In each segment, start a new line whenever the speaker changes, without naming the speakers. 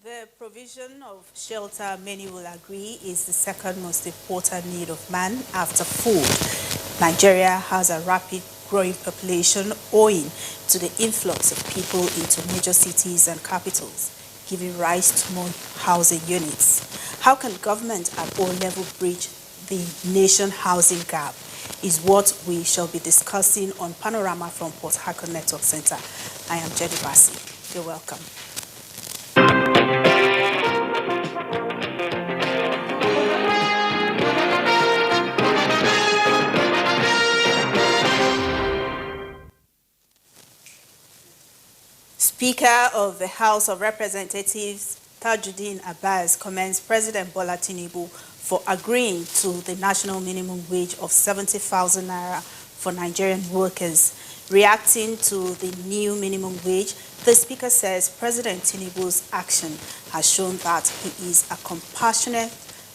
The provision of shelter, many will agree, is the second most important need of man after food. Nigeria has a rapid growing population owing to the influx of people into major cities and capitals, giving rise to more housing units. How can government at all levels bridge the nation housing gap is what we shall be discussing on Panorama from Port Harcourt Network Center. I am Jenny Bassi. You're welcome. Speaker of the House of Representatives Tajuddin Abbas commends President Bola Tinubu for agreeing to the national minimum wage of 70,000 naira for Nigerian workers. Reacting to the new minimum wage, the speaker says President Tinubu's action has shown that he is a compassionate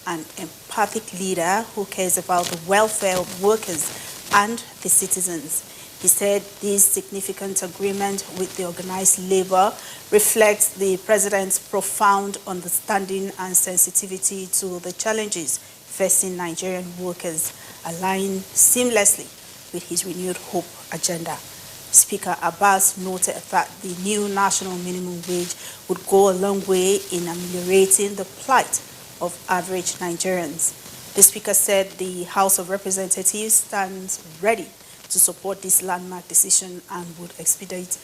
and empathic leader who cares about the welfare of workers and the citizens. He said this significant agreement with the organized labor reflects the president's profound understanding and sensitivity to the challenges facing Nigerian workers, aligning seamlessly with his renewed hope agenda. Speaker Abbas noted that the new national minimum wage would go a long way in ameliorating the plight of average Nigerians. The speaker said the House of Representatives stands ready to support this landmark decision and would expedite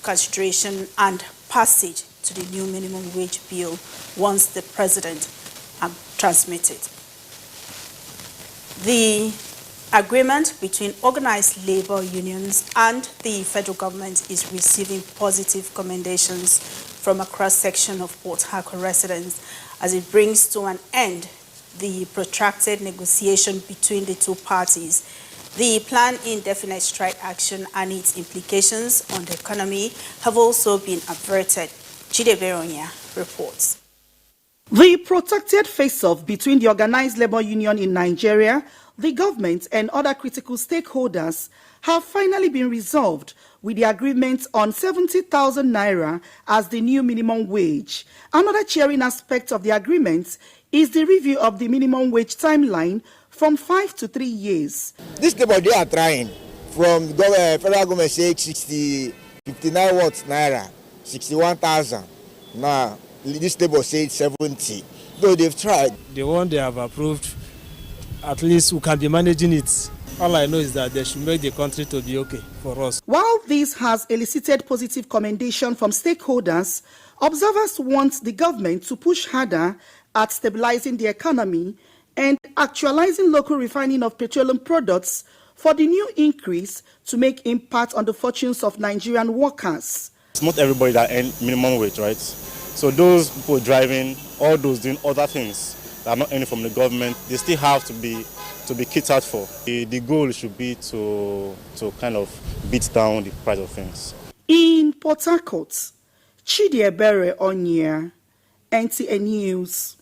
consideration and passage to the new minimum wage bill once the president transmitted. The agreement between organized labor unions and the federal government is receiving positive commendations from a cross-section of Port Harcourt residents as it brings to an end the protracted negotiation between the two parties. The planned indefinite strike action and its implications on the economy have also been averted. Jide Beronia reports.
The protracted face-off between the organized labor union in Nigeria, the government and other critical stakeholders have finally been resolved with the agreement on 70,000 naira as the new minimum wage. Another cheering aspect of the agreement is the review of the minimum wage timeline from 5 to 3 years.
This labor they are trying from the federal government say 59 watts naira, 61,000. Now this labor said 70. Though they've tried.
The one they have approved, at least we can be managing it. All I know is that they should make the country to be okay for us.
While this has elicited positive commendation from stakeholders, observers want the government to push harder at stabilizing the economy and actualizing local refining of petroleum products for the new increase to make impact on the fortunes of Nigerian workers.
It's not everybody that earns minimum wage, right? So those people driving, all those doing other things that are not earning from the government, they still have to be catered for. The goal should be to kind of beat down the price of things.
In Port Harcourt, Chidiebere Onya, NTA News.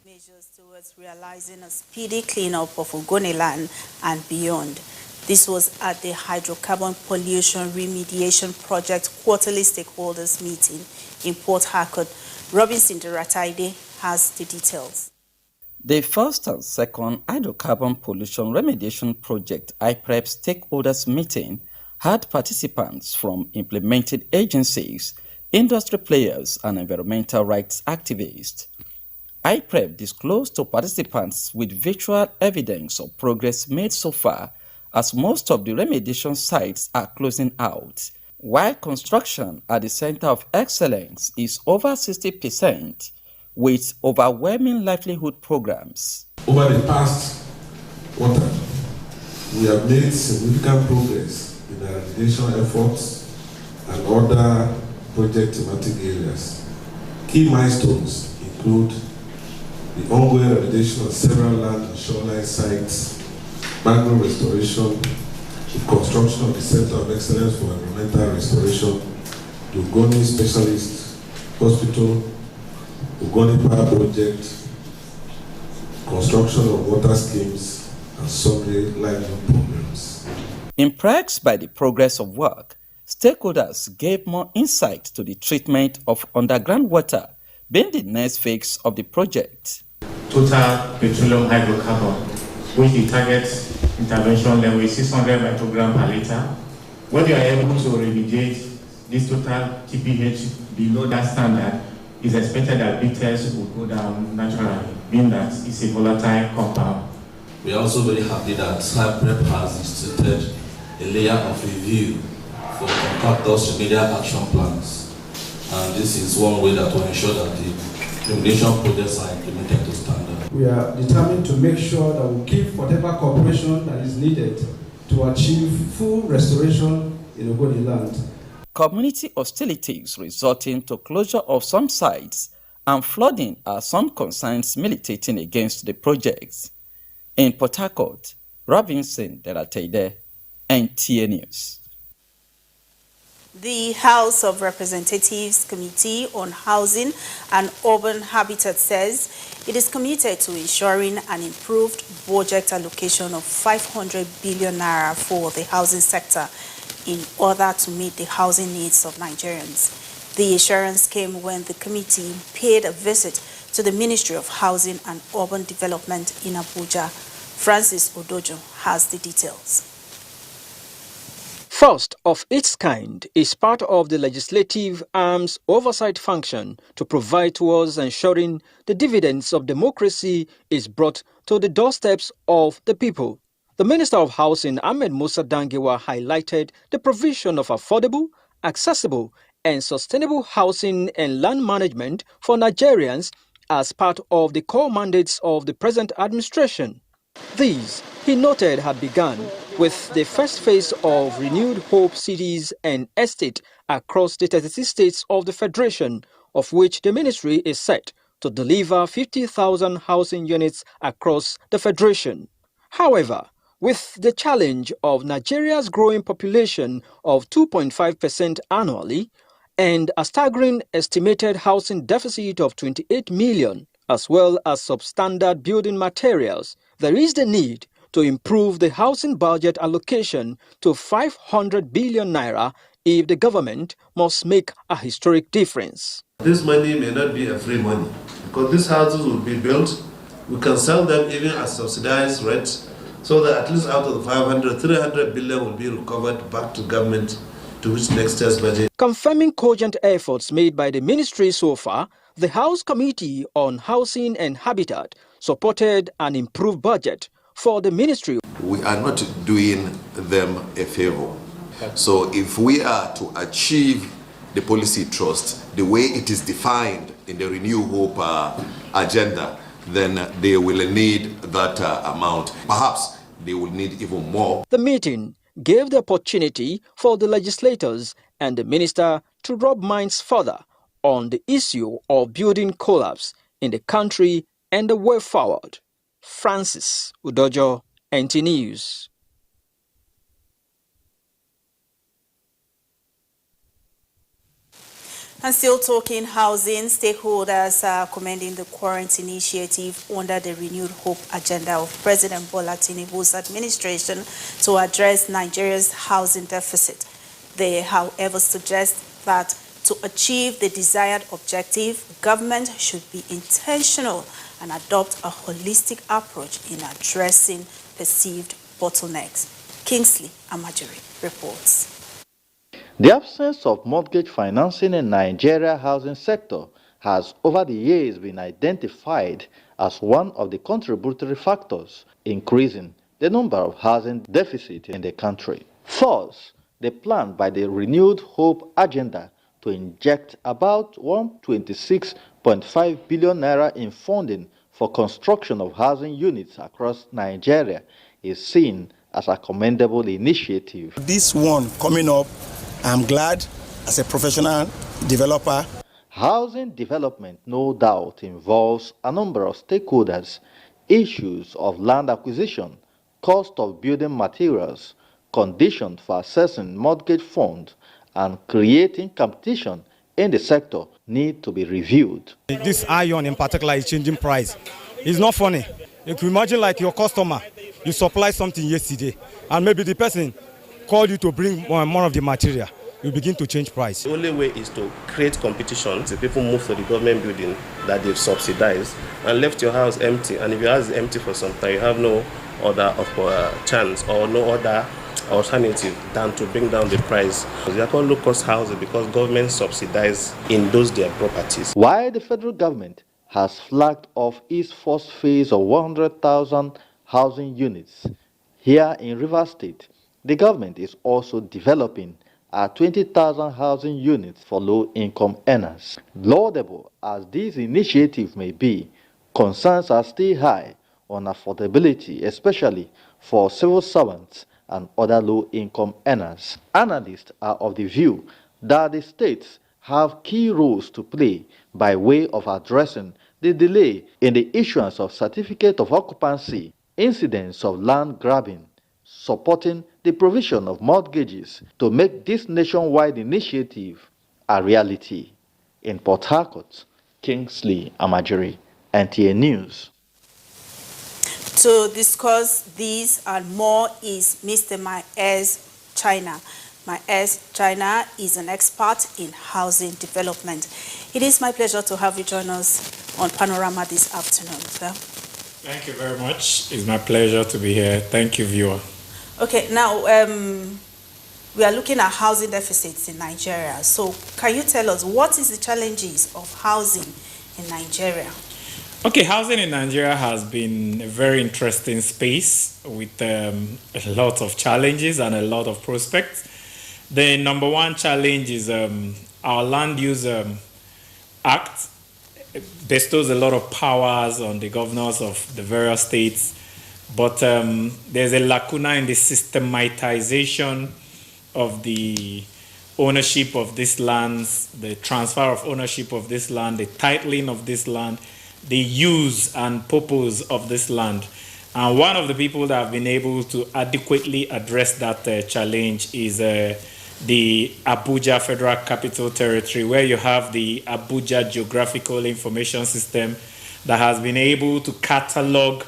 Measures towards realizing a speedy cleanup of Ogoniland and beyond. This was at the Hydrocarbon Pollution Remediation Project quarterly stakeholders meeting in Port Harcourt. Robinson Derataide has the details.
The first and second Hydrocarbon Pollution Remediation Project (IPREP) stakeholders meeting had participants from implementing agencies, industry players, and environmental rights activists. IPREP disclosed to participants with visual evidence of progress made so far, as most of the remediation sites are closing out, while construction at the Center of Excellence is over 60%, with overwhelming livelihood programs.
Over the past quarter, we have made significant progress in our remediation efforts and other project thematic areas. Key milestones include the ongoing remediation of several land and shoreline sites, mangrove restoration, the construction of the Center of Excellence for Environmental Restoration, the Ogoni Specialist Hospital, Ogoni Power Project, construction of water schemes, and sundry livelihood programs.
Impressed by the progress of work, Stakeholders gave more insight to the treatment of underground water being the next phase of the project.
Total petroleum hydrocarbon, which the target intervention level is 600 microgram per liter. When you are able to remediate this total TPH below that standard, it's expected that BTS will go down naturally, being that it's a volatile compound.
We are also very happy that IPREP has instituted a layer of review for contractors' remedial action plans. And this is one way that will ensure that the remediation projects are implemented to standard.
We are determined to make sure that we give whatever cooperation that is needed to achieve full restoration in Ogoni land.
Community hostilities resulting to closure of some sites and flooding are some concerns militating against the projects. In Port Harcourt, Robinson Delatede, NTA News.
The House of Representatives Committee on Housing and Urban Habitat says it is committed to ensuring an improved budget allocation of 500 billion naira for the housing sector in order to meet the housing needs of Nigerians. The assurance came when the committee paid a visit to the Ministry of Housing and Urban Development in Abuja. Francis Odojo has the details.
First of its kind is part of the legislative arm's oversight function to provide towards ensuring the dividends of democracy is brought to the doorsteps of the people. The Minister of Housing, Ahmed Musa Dangiwa, highlighted the provision of affordable, accessible, and sustainable housing and land management for Nigerians as part of the core mandates of the present administration. These, he noted, had begun with the first phase of Renewed Hope cities and estates across the 36 states of the Federation, of which the ministry is set to deliver 50,000 housing units across the Federation. However, with the challenge of Nigeria's growing population of 2.5% annually and a staggering estimated housing deficit of 28 million, as well as substandard building materials, there is the need to improve the housing budget allocation to 500 billion naira if the government must make a historic difference.
This money may not be a free money because these houses will be built. We can sell them even at subsidized rates so that at least out of the 500, 300 billion will be recovered back to government to which next year's budget.
Confirming cogent efforts made by the ministry so far, the House Committee on Housing and Habitat supported an improved budget for the ministry.
We are not doing them a favor. So if we are to achieve the policy trust the way it is defined in the Renew Hope agenda, then they will need that amount. Perhaps they will need even more.
The meeting gave the opportunity for the legislators and the minister to rub minds further on the issue of building collapse in the country and the way forward. Francis Udojo, NT News.
And still talking housing, stakeholders are commending the current initiative under the Renewed Hope agenda of President Bola Tinubu's administration to address Nigeria's housing deficit. They, however, suggest that to achieve the desired objective, government should be intentional and adopt a holistic approach in addressing perceived bottlenecks. Kingsley Amajiri reports.
The absence of mortgage financing in Nigeria's housing sector has over the years been identified as one of the contributory factors increasing the number of housing deficits in the country. Thus, the plan by the Renewed Hope agenda to inject about 126.5 billion naira in funding for construction of housing units across Nigeria is seen as a commendable initiative.
This one coming up, I'm glad as a professional developer.
Housing development, no doubt, involves a number of stakeholders, issues of land acquisition, cost of building materials, conditions for accessing mortgage funds, and creating competition in the sector need to be reviewed.
This iron in particular is changing price. It's not funny. You can imagine like your customer, you supply something yesterday, and maybe the person called you to bring more of the material. we begin to change price.
The only way is to create competition. The people move to the government building that they've subsidized and left your house empty. And if your house is empty for some time, you have no other chance or no other alternative than to bring down the price. They are called low-cost houses because government subsidize in those their properties.
While the federal government has flagged off its first phase of 100,000 housing units, here in Rivers State, the government is also developing 20,000 housing units for low-income earners. Laudable as these initiatives may be, concerns are still high on affordability, especially for civil servants and other low-income earners. Analysts are of the view that the states have key roles to play by way of addressing the delay in the issuance of certificate of occupancy, incidents of land grabbing, supporting the provision of mortgages to make this nationwide initiative a reality. In Port Harcourt, Kingsley Amajiri, NTA News.
To discuss these and more is Mr. Maez China. Maez China is an expert in housing development. It is my pleasure to have you join us on Panorama this afternoon, sir.
Thank you very much. It's my pleasure to be here. Thank you, viewer.
Okay, now we are looking at housing deficits in Nigeria. So can you tell us what is the challenges of housing in Nigeria?
Okay, housing in Nigeria has been a very interesting space with a lot of challenges and a lot of prospects. The number one challenge is our Land Use Act bestows a lot of powers on the governors of the various states, but there's a lacuna in the systematization of the ownership of these lands, the transfer of ownership of this land, the titling of this land, the use and purpose of this land. And one of the people that have been able to adequately address that challenge is the Abuja Federal Capital Territory, where you have the Abuja Geographical Information System that has been able to catalog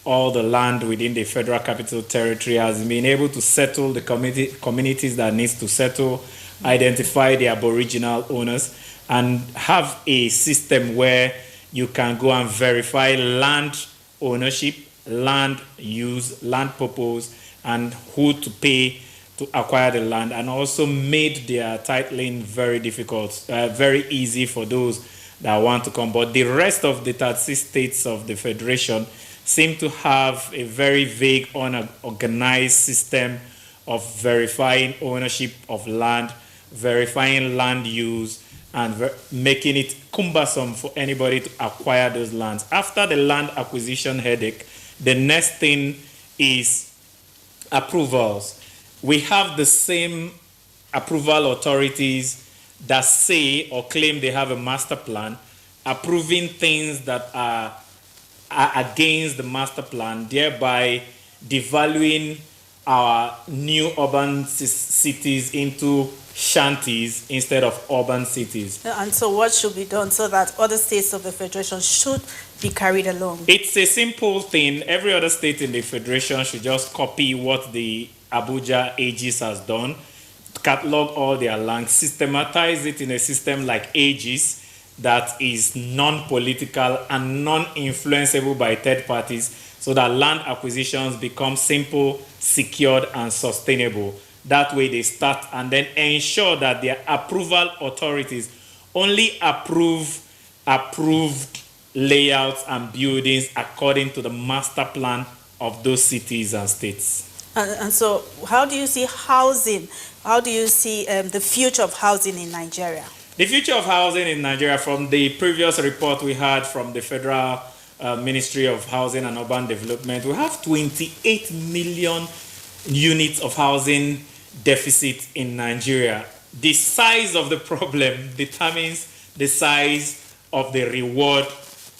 all the land within the Federal Capital Territory, has been able to settle the communities that needs to settle, identify the aboriginal owners, and have a system where you can go and verify land ownership, land use, land purpose, and who to pay to acquire the land, and also made their titling very difficult, very easy for those that want to come. But the rest of the 36 states of the Federation seem to have a very vague, unorganized system of verifying ownership of land, verifying land use, and making it cumbersome for anybody to acquire those lands. After the land acquisition headache, the next thing is approvals. We have the same approval authorities that say or claim they have a master plan, approving things that are against the master plan, thereby devaluing our new urban cities into shanties instead of urban cities.
And so what should be done so that other states of the Federation should be carried along?
It's a simple thing. Every other state in the Federation should just copy what the Abuja Aegis has done, catalog all their land, systematize it in a system like Aegis that is non-political and non-influenceable by third parties, so that land acquisitions become simple, secured, and sustainable. That way they start, and then ensure that their approval authorities only approve approved layouts and buildings according to the master plan of those cities and states.
And so how do you see housing? How do you see the future of housing in Nigeria?
The future of housing in Nigeria, from the previous report we had from the Federal Ministry of Housing and Urban Development, we have 28 million units of housing deficit in Nigeria. The size of the problem determines the size of the reward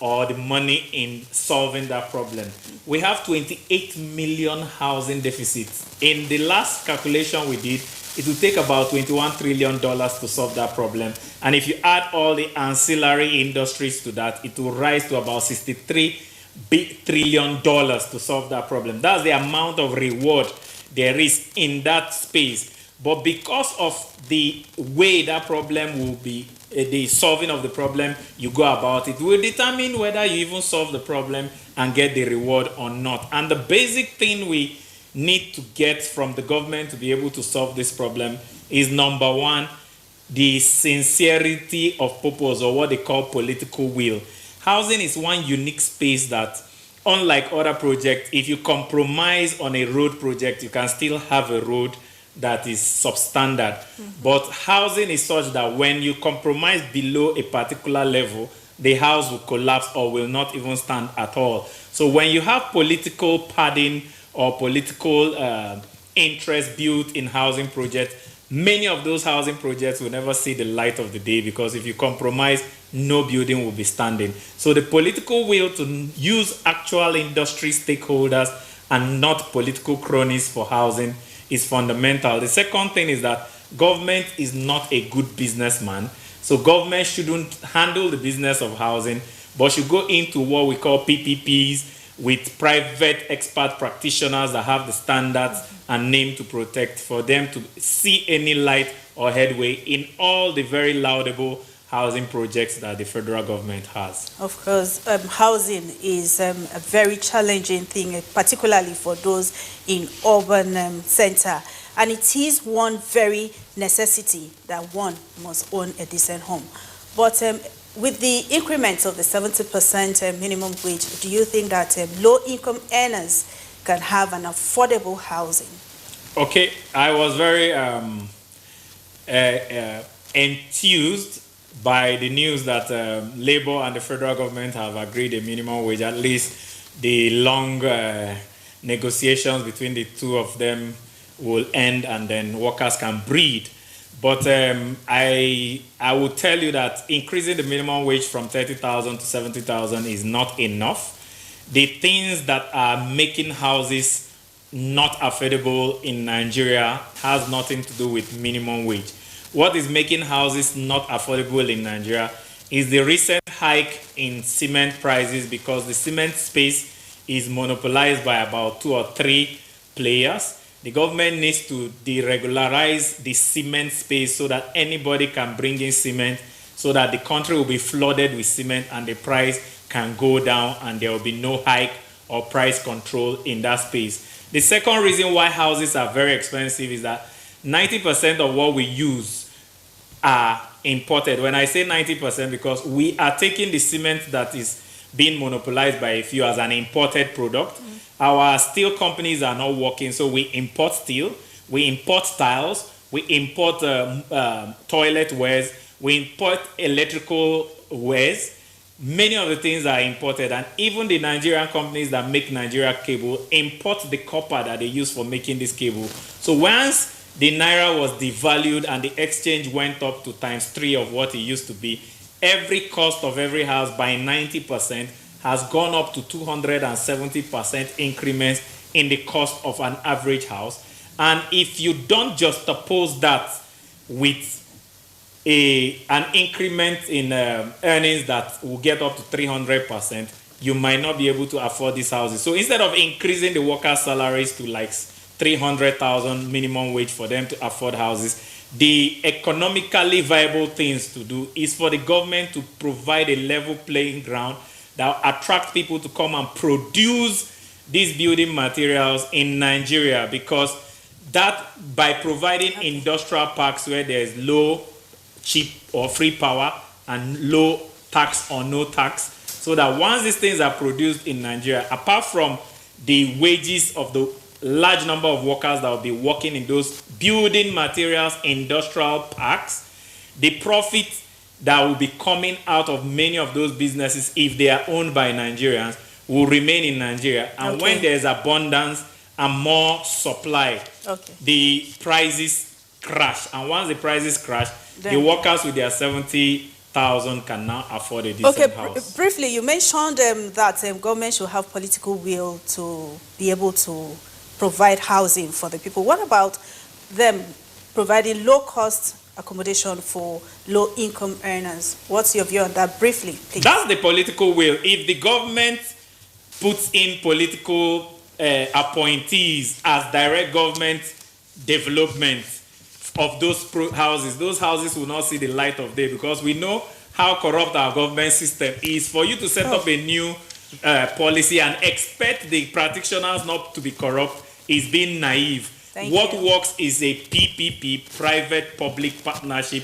or the money in solving that problem. We have 28 million housing deficits. In the last calculation we did, it will take about $21 trillion to solve that problem. And if you add all the ancillary industries to that, it will rise to about $63 trillion to solve that problem. That's the amount of reward there is in that space But because of the way that problem will be, the solving of the problem you go about it, will determine whether you even solve the problem and get the reward or not. And the basic thing we need to get from the government to be able to solve this problem is, number one, the sincerity of purpose, or what they call political will. Housing is one unique space that, unlike other projects, if you compromise on a road project, you can still have a road that is substandard. But housing is such that when you compromise below a particular level, the house will collapse or will not even stand at all. So when you have political padding or political interest built in housing projects, many of those housing projects will never see the light of the day, because if you compromise, no building will be standing. So the political will to use actual industry stakeholders and not political cronies for housing is fundamental. The second thing is that government is not a good businessman. So government shouldn't handle the business of housing, but should go into what we call PPPs with private expert practitioners that have the standards and name to protect, for them to see any light or headway in all the very laudable housing projects that the federal government has.
Of course, housing is a very challenging thing, particularly for those in urban center. And it is one very necessity that one must own a decent home. But with the increment of the 70% minimum wage, do you think that low-income earners can have an affordable housing?
Okay, I was very enthused by the news that Labour and the federal government have agreed a minimum wage. At least the long negotiations between the two of them will end, and then workers can breathe. But I will tell you that increasing the minimum wage from 30,000 to 70,000 is not enough. The things that are making houses not affordable in Nigeria has nothing to do with minimum wage. What is making houses not affordable in Nigeria is the recent hike in cement prices, because the cement space is monopolized by about 2 or 3 players. The government needs to deregularize the cement space so that anybody can bring in cement, so that the country will be flooded with cement and the price can go down and there will be no hike or price control in that space. The second reason why houses are very expensive is that 90% of what we use are imported. When I say 90%, because we are taking the cement that is being monopolized by a few as an imported product. Our steel companies are not working, so we import steel, we import tiles, we import toilet wares, we import electrical wares. Many of the things are imported, and even the Nigerian companies that make Nigeria cable import the copper that they use for making this cable. So once the naira was devalued and the exchange went up to ×3 of what it used to be, every cost of every house by 90% has gone up to 270% increments in the cost of an average house. And if you don't juxtapose that with an increment in earnings that will get up to 300%, you might not be able to afford these houses. So instead of increasing the workers' salaries to like 300,000 minimum wage for them to afford houses, the economically viable things to do is for the government to provide a level playing ground that will attract people to come and produce these building materials in Nigeria, because that, by providing industrial parks where there is low, cheap or free power and low tax or no tax, so that once these things are produced in Nigeria, apart from the wages of the large number of workers that will be working in those building materials industrial parks, the profit that will be coming out of many of those businesses, if they are owned by Nigerians, will remain in Nigeria. And when there's abundance and more supply, the prices crash. And once the prices crash, then the workers with their 70,000 can now afford a decent house.
Briefly, you mentioned that government should have political will to be able to provide housing for the people. What about them providing low-cost accommodation for low-income earners? What's your view on that, briefly, please?
That's the political will. If the government puts in political appointees as direct government development, of those houses. Those houses will not see the light of day because we know how corrupt our government system is. For you to set up a new policy and expect the practitioners not to be corrupt is being naive. What works is a PPP, private-public partnership,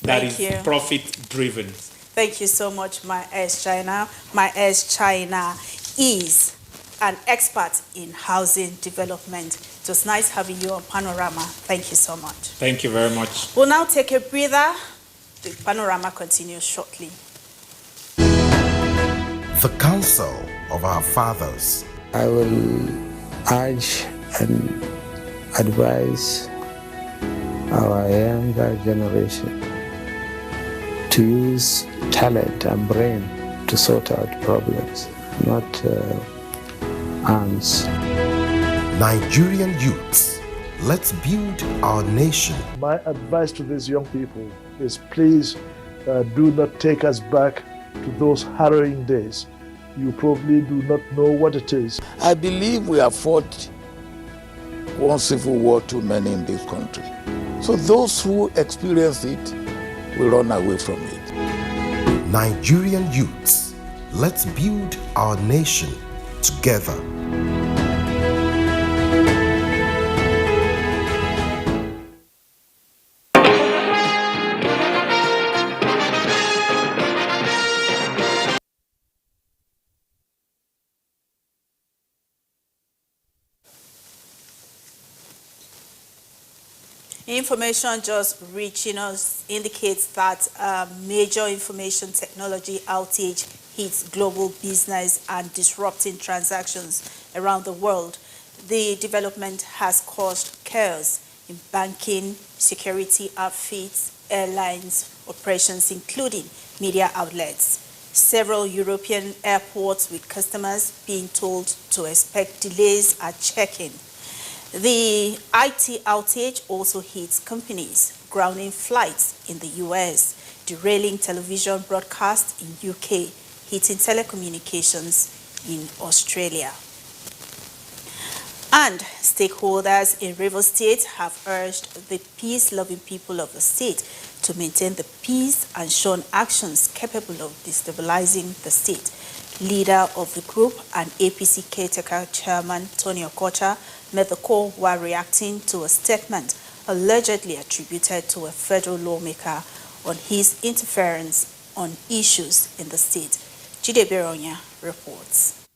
that is profit-driven.
Thank you so much, my ex-China. My ex-China is an expert in housing development. It was nice having you on Panorama. Thank you so much.
Thank you very much.
We'll now take a breather. The Panorama continues shortly.
The counsel of our fathers.
I will urge and advise our younger generation to use talent and brain to sort out problems, not arms.
Nigerian youths, let's build our nation.
My advice to these young people is please do not take us back to those harrowing days. You probably do not know what it is.
I believe we have fought one civil war too many in this country. So those who experience it will run away from it.
Nigerian youths, let's build our nation together.
Information just reaching us indicates that major information technology outage hits global business and disrupting transactions around the world. The development has caused chaos in banking, security outfits, airlines, operations, including media outlets. Several European airports with customers being told to expect delays at check-in. The IT outage also hits companies grounding flights in the US, derailing television broadcasts in UK, hitting telecommunications in Australia. And stakeholders in Rivers State have urged the peace-loving people of the state to maintain the peace and shun actions capable of destabilizing the state. Leader of the group and APC caretaker chairman Tony Okocha made the call while reacting to a statement allegedly attributed to a federal lawmaker on his interference on issues in the state. Jide Beronya reports.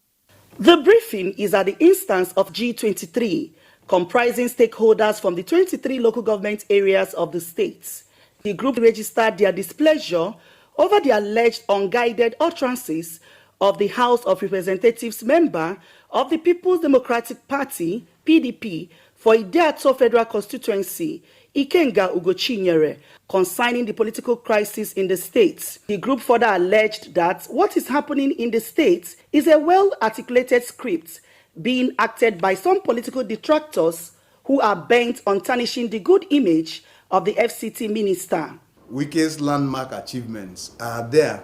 The briefing is at the instance of G23, comprising stakeholders from the 23 local government areas of the states. The group registered their displeasure over the alleged unguided utterances of the House of Representatives member of the People's Democratic Party, PDP, for Idiato Federal Constituency, Ikenga Ugochinyere, concerning the political crisis in the states. The group further alleged that what is happening in the states is a well-articulated script being acted by some political detractors who are bent on tarnishing the good image of the FCT minister.
Wike's landmark achievements are there.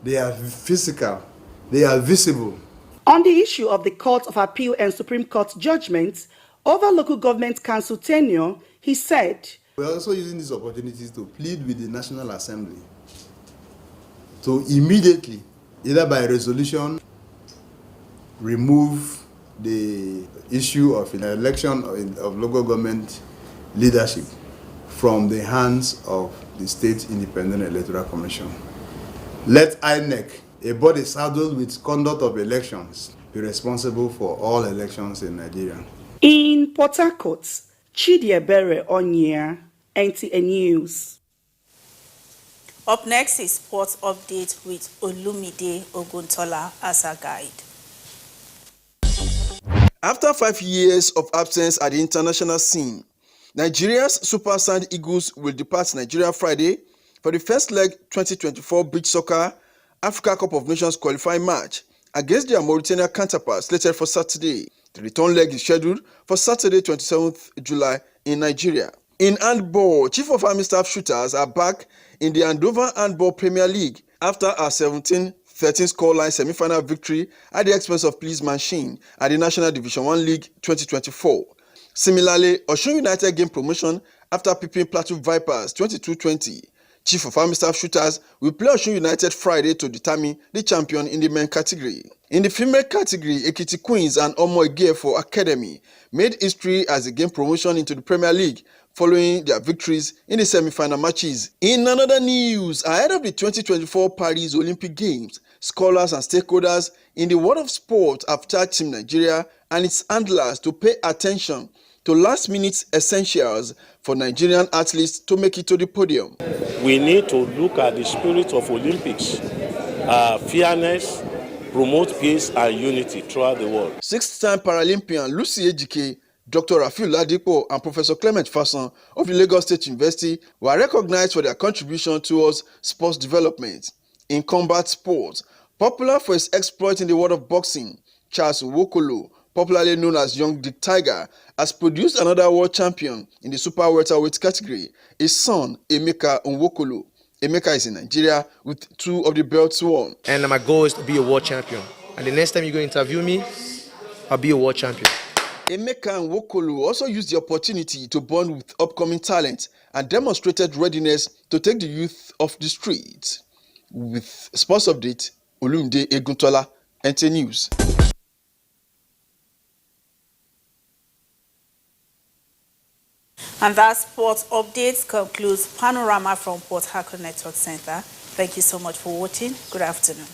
They are physical. They are visible.
On the issue of the Court of Appeal and Supreme Court judgments over local government council tenure, he said,
"We're also using these opportunities to plead with the National Assembly to immediately, either by resolution, remove the issue of an election of local government leadership from the hands of the State Independent Electoral Commission. Let INEC, a body saddled with conduct of elections, be responsible for all elections in Nigeria."
In Port Harcourt, Chidiebere Onyia, NTA News.
Up next is sports update with Olumide Oguntola as our guide.
After 5 years of absence at the international scene, Nigeria's Super Sand Eagles will depart Nigeria Friday for the first leg 2024 Beach Soccer Africa Cup of Nations qualifying match against their Mauritania counterparts slated for Saturday. The return leg is scheduled for Saturday 27th July in Nigeria. In handball, Chief of Army Staff shooters are back in the Andover Handball Premier League after a 17-13 scoreline semi-final victory at the expense of Police Machine at the National Division 1 League 2024. Similarly, Osun United gained promotion after pipping Plateau Vipers 22-20. Chief of Army Staff Shooters will play Osun United Friday to determine the champion in the men category. In the female category, Ekiti Queens and Omo Igiefo Academy made history as they gained promotion into the Premier League following their victories in the semi-final matches. In another news, ahead of the 2024 Paris Olympic Games, scholars and stakeholders in the world of sport have charged Team Nigeria and its handlers to pay attention to last-minute essentials for Nigerian athletes to make it to the podium.
We need to look at the spirit of Olympics, fairness, promote peace and unity throughout the world.
Six-time Paralympian Lucy Ejike, Dr. Rafiu Ladipo and Professor Clement Fasson of the Lagos State University were recognized for their contribution towards sports development. In combat sports, popular for his exploit in the world of boxing, Charles Nwokolo, popularly known as Young Dick Tiger, has produced another world champion in the super welterweight category, his son Emeka Nwokolo. Emeka is in Nigeria with 2 of the belts won.
And my goal is to be a world champion. And the next time you go interview me, I'll be a world champion.
Emeka Nwokolo also used the opportunity to bond with upcoming talent and demonstrated readiness to take the youth off the streets. With sports update, Olumide Eguntola, NTA News.
And that sports updates concludes Panorama from Port Harcourt Network Center. Thank you so much for watching. Good afternoon.